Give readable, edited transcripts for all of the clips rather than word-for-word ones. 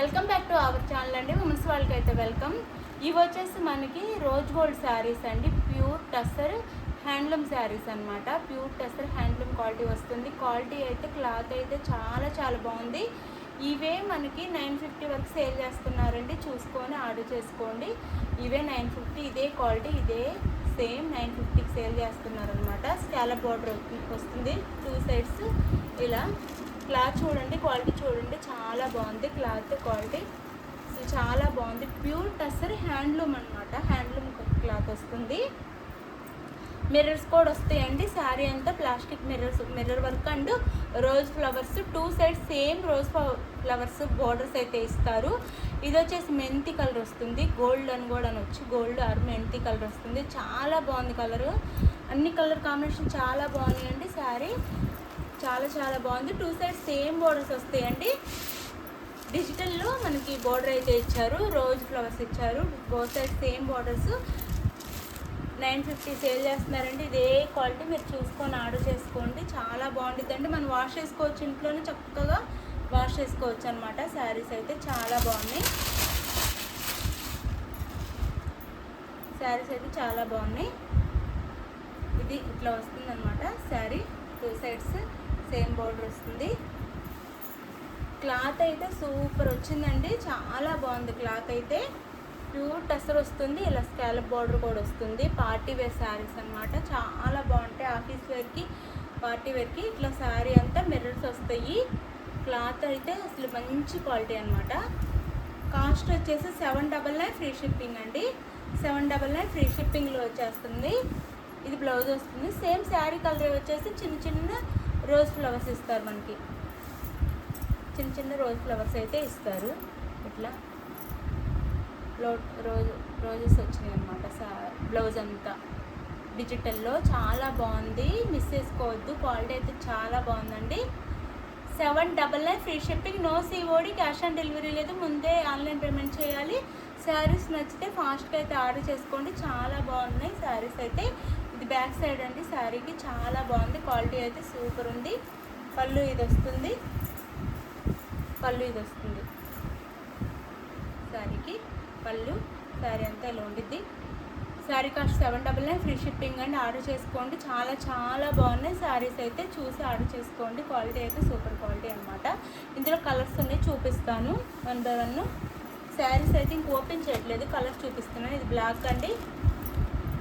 Welcome back to our channel అండి. Women's వాళ్ళకి అయితే వెల్కమ్. ఇవి వచ్చేసి మనకి రోజ్ గోల్డ్ శారీస్ అండి. ప్యూర్ టస్సర్ హ్యాండ్లూమ్ శారీస్ అనమాట. ప్యూర్ టస్సర్ హ్యాండ్లూమ్ క్వాలిటీ వస్తుంది. క్వాలిటీ అయితే క్లాత్ అయితే చాలా బాగుంది. ఇవే మనకి 950 వరకు సేల్ చేస్తున్నారండి. చూసుకొని ఆర్డర్ చేసుకోండి. ఇవే 950, ఇదే క్వాలిటీ, ఇదే సేమ్ 950కి సేల్ చేస్తున్నారనమాట. స్కాలప్ బార్డర్ వస్తుంది 2 సైడ్స్. ఇలా క్లాత్ చూడండి, క్వాలిటీ చూడండి, చాలా బాగుంది. క్లాత్ క్వాలిటీ చాలా బాగుంది. ప్యూర్ టస్సర్ హ్యాండ్లూమ్ అనమాట. హ్యాండ్లూమ్ క్లాత్ వస్తుంది. మిర్రర్స్ కూడా వస్తాయండి. శారీ అంతా plastic mirror work and rose flowers 2 sides same rose flowers borders అయితే ఇస్తారు. ఇది వచ్చేసి మెంతి కలర్ వస్తుంది. గోల్డ్ అని కూడా అనొచ్చు. గోల్డ్ ఆర్ మెంతి కలర్ వస్తుంది. చాలా బాగుంది కలరు. అన్ని కలర్ కాంబినేషన్ చాలా బాగున్నాయండి. శారీ చాలా బాగుంది. 2 సైడ్స్ సేమ్ బోర్డర్స్ వస్తాయండి. డిజిటల్లో మనకి బోర్డర్ అయితే ఇచ్చారు. రోజ్ ఫ్లవర్స్ ఇచ్చారు. Both side same borders. 950 sale చేస్తున్నారండి. ఇదే క్వాలిటీ మీరు చూసుకొని ఆర్డర్ చేసుకోండి. చాలా బాగుంటుందండి. మనం వాష్ చేసుకోవచ్చు, ఇంట్లోనే చక్కగా వాష్ చేసుకోవచ్చు అనమాట. శారీస్ అయితే చాలా బాగున్నాయి. శారీస్ అయితే చాలా బాగున్నాయి. ఇది ఇట్లా వస్తుంది అనమాట శారీ. 2 సైడ్స్ సేమ్ బోర్డర్ వస్తుంది. క్లాత్ అయితే సూపర్ వచ్చిందండి. చాలా బాగుంది క్లాత్ అయితే. ప్యూర్ టస్సర్ వస్తుంది. ఇలా స్కాలప్ బార్డర్ కూడా వస్తుంది. పార్టీ వేర్ శారీస్ అనమాట. చాలా బాగుంటాయి. ఆఫీస్ వేర్కి, పార్టీ వేర్కి ఇట్లా శారీ అంతా మిర్రర్స్ వస్తాయి. క్లాత్ అయితే అసలు మంచి క్వాలిటీ అనమాట. కాస్ట్ వచ్చేసి 799 ఫ్రీ షిప్పింగ్ అండి. 799 ఫ్రీ షిప్పింగ్లో వచ్చేస్తుంది. ఇది బ్లౌజ్ వస్తుంది. సేమ్ శారీ కలర్ వచ్చేసి చిన్న రోజ్ ఫ్లవర్స్ ఇస్తారు. మనకి చిన్న రోజ్ ఫ్లవర్స్ అయితే ఇస్తారు. ఇట్లా రోజెస్ వచ్చినాయి అనమాట. బ్లౌజ్ అంతా డిజిటల్లో చాలా బాగుంది. మిస్ చేసుకోవద్దు. క్వాలిటీ అయితే చాలా బాగుందండి. 799 free shipping. No COD, cash on delivery లేదు. ముందే ఆన్లైన్ పేమెంట్ చేయాలి. శారీస్ నచ్చితే ఫాస్ట్గా అయితే ఆర్డర్ చేసుకోండి. చాలా బాగున్నాయి శారీస్ అయితే. ఇది బ్యాక్ సైడ్ అండి. శారీకి చాలా బాగుంది. క్వాలిటీ అయితే సూపర్ ఉంది. పళ్ళు ఇది వస్తుంది. శారీకి పళ్ళు. శారీ అంతా ఇలా ఉండిద్ది. శారీ కాస్ట్ 799 ఫ్రీ షిప్పింగ్ అండి. ఆర్డర్ చేసుకోండి. చాలా బాగున్నాయి శారీస్ అయితే. చూసి ఆర్డర్ చేసుకోండి. క్వాలిటీ అయితే సూపర్ క్వాలిటీ అనమాట. ఇందులో కలర్స్ ఉన్నాయి, చూపిస్తాను 1 by 1. శారీస్ అయితే ఇంక ఓపెన్ చేయట్లేదు, కలర్స్ చూపిస్తున్నాను. ఇది బ్లాక్ అండి.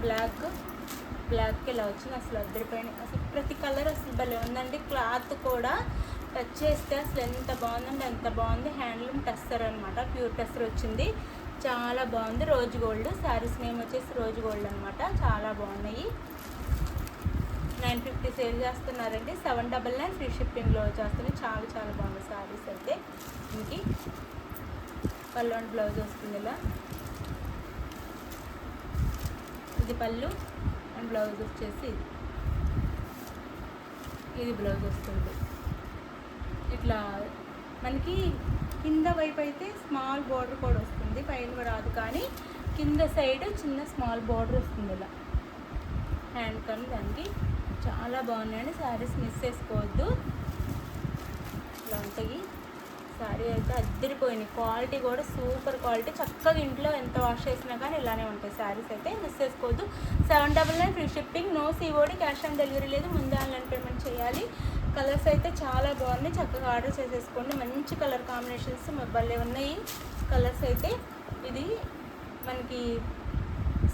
బ్లాక్ ఇలా వచ్చింది. అసలు అద్దరిపోయిన అసలు ప్రతి కలర్ అసలు భలే ఉందండి. క్లాత్ కూడా టచ్ చేస్తే అసలు ఎంత బాగుందండి, ఎంత బాగుంది. హ్యాండ్లూమ్ టస్సర్ అనమాట. ప్యూర్ టస్సర్ వచ్చింది. చాలా బాగుంది. Rose gold. శారీస్ నేమ్ వచ్చేసి రోజ్ గోల్డ్ అనమాట. చాలా బాగున్నాయి. 950 సేల్ చేస్తున్నారండి. 799 ఫ్రీ షిప్పింగ్లో వచ్చేస్తున్నాయి. చాలా బాగుంది శారీస్ అయితే. ఇంకి పళ్ళు అండ్ బ్లౌజ్ వస్తుంది. ఇలా ఇది పళ్ళు అండ్ బ్లౌజ్ వచ్చేసి ఇది బ్లౌజ్ వస్తుంది. ఇట్లా మనకి కింద వైపు అయితే స్మాల్ బార్డర్ కూడా వస్తుంది. పైన రాదు, కానీ కింద సైడ్ చిన్న స్మాల్ బార్డర్ వస్తుంది. ఇలా హ్యాండ్ కమ్ దానికి. చాలా బాగున్నాయండి శారీస్. మిస్ చేసుకోవద్దు. ఇలా ఉంటాయి. శారీ అయితే అద్దరిపోయినాయి. క్వాలిటీ కూడా సూపర్ క్వాలిటీ. చక్కగా ఇంట్లో ఎంత వాష్ చేసినా కానీ ఇలానే ఉంటాయి శారీస్ అయితే. మిస్ చేసుకోవద్దు. 799 free shipping. No COD, cash on delivery లేదు. ముందే ఆన్లైన్ పేమెంట్ చేయాలి. కలర్స్ అయితే చాలా బాగున్నాయి. చక్కగా ఆర్డర్ చేసేసుకోండి. మంచి కలర్ కాంబినేషన్స్ భలే ఉన్నాయి కలర్స్ అయితే. ఇది మనకి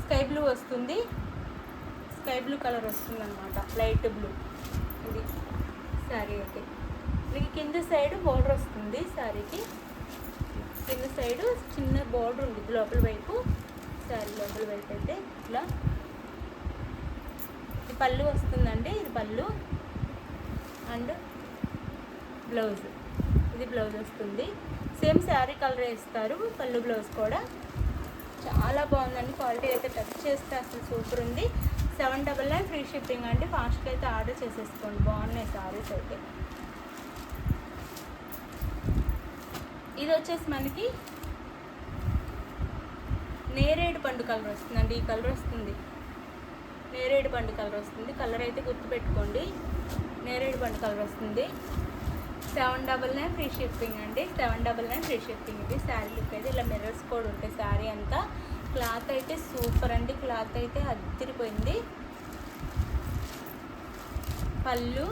స్కై బ్లూ వస్తుంది. స్కై బ్లూ కలర్ వస్తుంది అనమాట. Light blue. ఇది శారీ అయితే. మీకు కింద సైడ్ బోర్డర్ వస్తుంది. శారీకి కింద సైడ్ చిన్న బోర్డర్ ఉంది లోపల వైపు. శారీ లోపల వైపు అయితే ఇట్లా. ఇది పళ్ళు వస్తుందండి. ఇది పళ్ళు అండ్ బ్లౌజ్. ఇది బ్లౌజ్ వస్తుంది. సేమ్ శారీ కలర్ ఇస్తారు. పళ్ళు బ్లౌజ్ కూడా చాలా బాగుందండి. క్వాలిటీ అయితే టచ్ చేస్తే అసలు సూపర్ ఉంది. 799 ఫ్రీ షిప్పింగ్ అండి. ఫాస్ట్గా అయితే ఆర్డర్ చేసేసుకోండి. బాగున్నాయి శారీస్ అయితే. ఇది వచ్చేసి మనకి నేరేడు పండు కలర్ వస్తుందండి. ఈ కలర్ వస్తుంది. నేరేడు పండు కలర్ వస్తుంది. కలర్ అయితే గుర్తుపెట్టుకోండి. నేరేడు పండు కలర్ వస్తుంది. 799 ఫ్రీ షిప్పింగ్ అండి. 799 ఫ్రీ షిప్పింగ్. ఇది శారీ లుక్ అయితే ఇలా మిర్రర్స్ కూడా ఉంటాయి శారీ అంతా. క్లాత్ అయితే సూపర్ అండి, క్లాత్ అయితే అదిరిపోయింది. పళ్ళు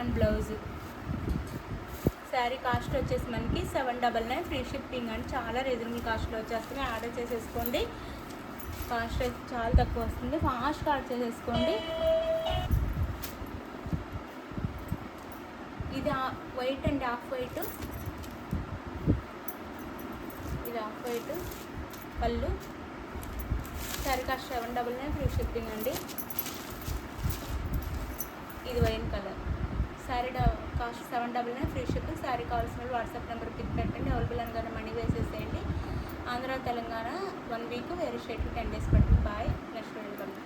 అండ్ బ్లౌజ్. శారీ కాస్ట్ వచ్చేసి మనకి 799 ఫ్రీ షిప్పింగ్ అండి. చాలా రీజనబుల్ కాస్ట్లో వచ్చేస్తుంది. ఆర్డర్ చేసేసుకోండి. కాస్ట్ అయితే చాలా తక్కువ వస్తుంది. ఫాస్ట్గా ఆర్డర్ చేసేసుకోండి. ఇది వైట్ అండి, హాఫ్ వైట్. ఇది హాఫ్ వైట్. పళ్ళు. శారీ కాస్ట్ 799 ఫ్రీ షిప్పింగ్ అండి. ఇది wine colour. Sari cost 799 free shipping. Sari కావాల్సిన వాట్సాప్ నెంబర్ పిక్ పెట్టండి. అవైలబుల్ అనగానే మనీ వేసేసేయండి. ఆంధ్ర తెలంగాణ 1 వీక్, వేరే స్టేట్కి 10 days పడుతుంది. బాయ్. Next video.